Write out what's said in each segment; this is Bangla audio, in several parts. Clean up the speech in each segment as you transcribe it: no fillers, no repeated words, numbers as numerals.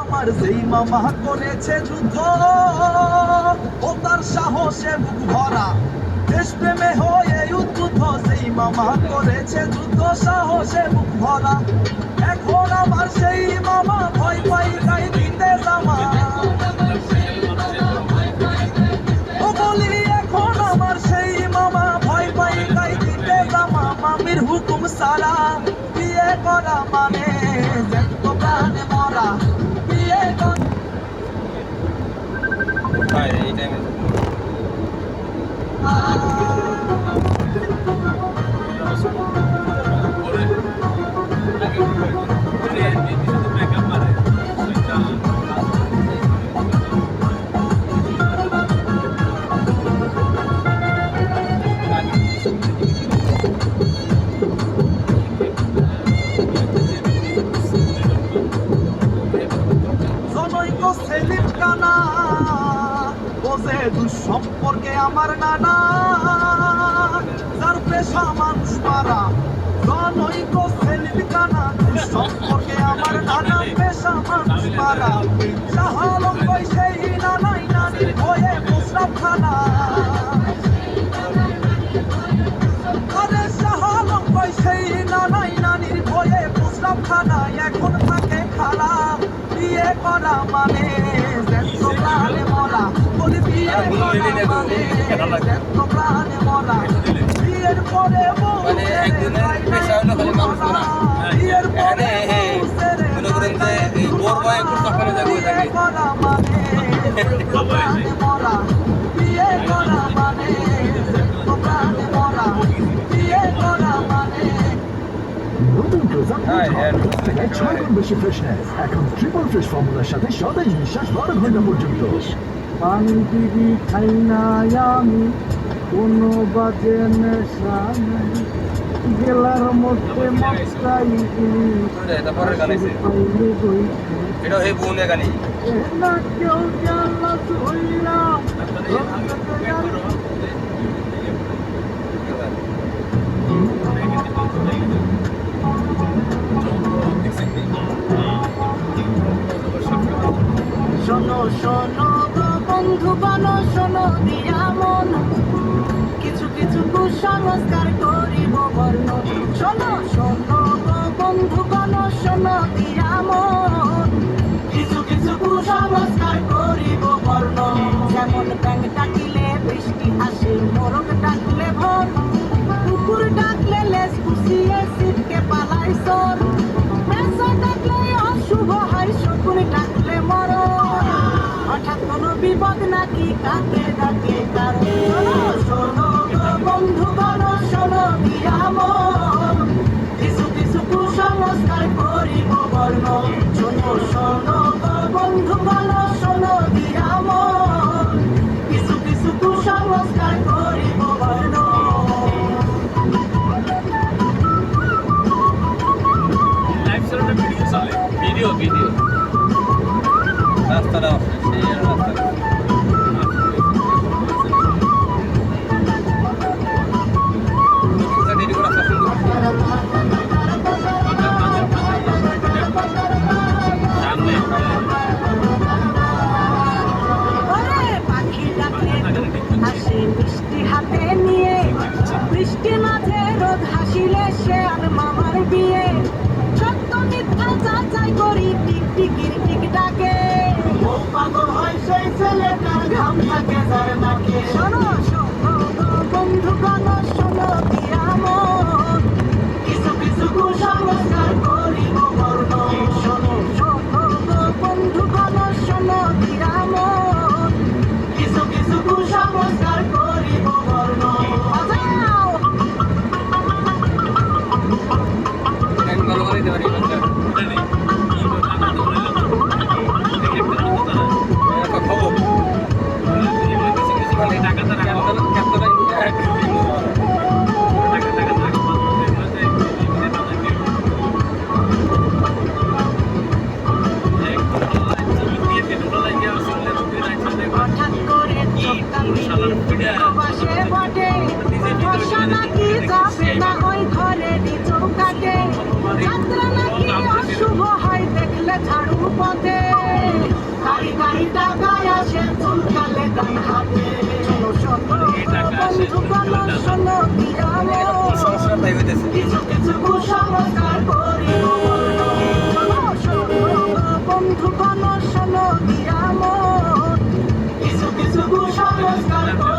আমার যেই মামা করেছে যুদ্ধ, ও তার সাহসে বুক ভরা, দেশপ্রেমে হয়ে উদ্বুদ্ধ। যেই মামা করেছে যুদ্ধ, সাহসে বুক ভরা। এখন আমার সেই মামা ভয় পাই গাই দিতে জামা। ও বলি এখন আমার সেই মামা ভয় পাই গাই দিতে জামা। মামির হুকুম সারা বিয়ে করা মানে জ্যান্ত প্রাণে মরা। বিয়ে করা এই টাইমে জনৈক সেলিম কানা বোঝে দুঃসম্পর্কে আমার নানা, যার পেশা মানুষ মারা। জনৈক সেলিম কানা দুঃসম্পর্কে আমার নানা, পেশা মানুষ মারা। শাহ আলম কই সেই নানাই নানির ভয়ে প্রস্রাব খানা। আরে শাহ আলম কই সেই নানাই নানির ভয়ে প্রস্রাব খানা। এখন থাকে খালা বিয়ে করা মানে জ্যান্ত প্রাণে মরা। বলি বিয়ে করা মানে জ্যান্ত প্রাণে মরা। বিয়ের পরে বউ একদিনের পেশা হলো খালি মানুষ মারা। বিয়ের পরে মনে করেন যে এই বোর বয়ে করতে পারে যাবো বিয়ে করা মানে জ্যান্ত প্রাণে মরা। বিয়ে করা মানে জ্যান্ত প্রাণে মরা। বিয়ে করা মানে নতুন ক্লোজআপ থেকে 6 গুণ বেশি ফ্রেশনেস। এখন ট্রিপল ফ্রেশ ফর্মুলার সাথে সতেজ নিঃশ্বাস 12 ঘন্টা পর্যন্ত। পানি বিড়ি খাই না আমি, কোনো বাজে নেশা নাই, গেলার মধ্যে মস্তাই তারপরে গান আছে পাইলে বই এটা এই বোনে গানি না কেউ জানলা হইলাম। শোনো শোনো গো বন্ধুগণ, শোনো দিয়া মন, কিছু কিছু কুসংস্কার করিব বর্ণ। শোনো শোনো গো বন্ধুগণ, শোনো দিয়া মন, কিছু কিছু কুসংস্কার করিব বর্ণ। যেমন ব্যাঙ ডাকিলে বৃষ্টি আসে, মোরগ ডাকলে ভোর, কুকুর ডাকলে লেজ কুচিয়ে ছিটকে পালাই চোর, পেঁচা ডাকলে অশুভ হয়, শকুন ডাকলে মরণ। হঠাৎ কোনো বিপদ নাকি কাকে ডাকে কারণ। শোনো গো বন্ধুগণ, শোনো দিয়া মন, কিছু কিছু কুসংস্কার করিব বর্ণ। শোনো শোনো গো বন্ধুগণ, শোনো দিয়া মন, কিছু কিছু কুসংস্কার করিব বর্ণ। ভিডিও ভিডিও রাস্তাটা সেই রাস্তা হাসি মিষ্টি হাতে নিয়ে, বৃষ্টি মাঝে রোদ হাসিলে সে আর মামার বিয়ে। সত্য মিথ্যা যাচাই করি, টিকটিকির টিক ডাকে, পাগল হয় সেই ছেলেটার ঘাম থাকে যার নাকে। শোনো শোনো গো বন্ধুগণ, শোনো দিয়া মন, কিছু কিছু কুসংস্কার করিব বর্ণ। শোনো শোনো গো বন্ধুগণ, শোনো দিয়া মন, কিছু কিছু কুসংস্কার করিব বর্ণ। বাজাও ভালো করে দিতে পারি খবর টাকা নাই টাকায় আসে ফুল খেলে ডান হাতে শোনো শোনো বন্ধু কোনো শোনো দিয়ামো সমস্যা তাই হইতেছে কিছু কিছু কুসংস্কার করি শোনো শোনো বন্ধু কোনো শোনো দিয়ামো কিছু কিছু কুসংস্কার করি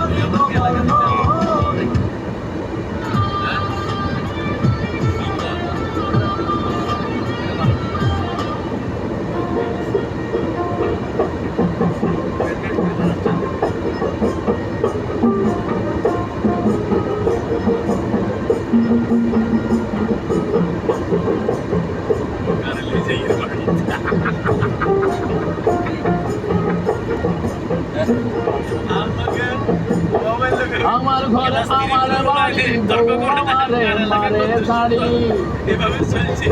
আমার ঘরে আমার বাড়ি বউ আমারে মারে শাড়ি এভাবে চলছে